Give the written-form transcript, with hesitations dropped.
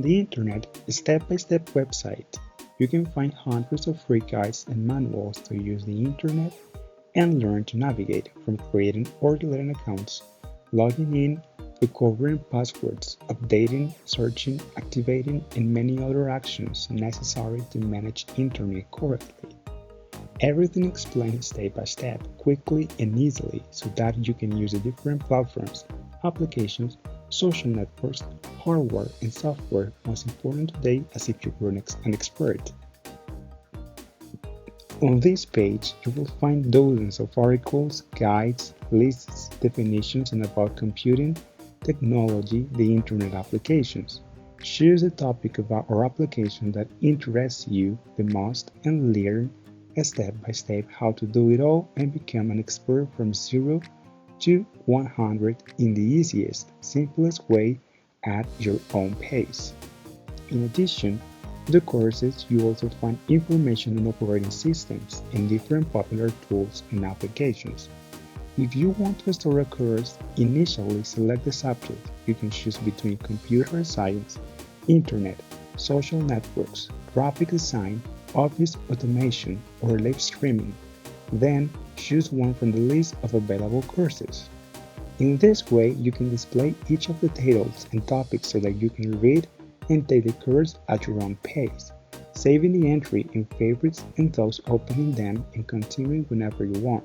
the internet step-by-step website, you can find hundreds of free guides and manuals to use the internet and learn to navigate, from creating or deleting accounts, logging in, recovering passwords, updating, searching, activating, and many other actions necessary to manage internet correctly. Everything explained step by step, quickly and easily, so that you can use the different platforms, applications, social networks, hardware and software, most important today, as if you were an expert. On this page, you will find dozens of articles, guides, lists, definitions, and about computing, technology, the internet applications. Choose the topic about or application that interests you the most and learn step by step how to do it all and become an expert from 0 to 100 in the easiest, simplest way at your own pace. In addition to the courses, you also find information on operating systems and different popular tools and applications. If you want to start a course, initially select the subject. You can choose between computer science, internet, social networks, graphic design, office automation, or live streaming. Then choose one from the list of available courses. In this way, you can display each of the titles and topics so that you can read and take the course at your own pace, saving the entry in favorites and thus opening them and continuing whenever you want.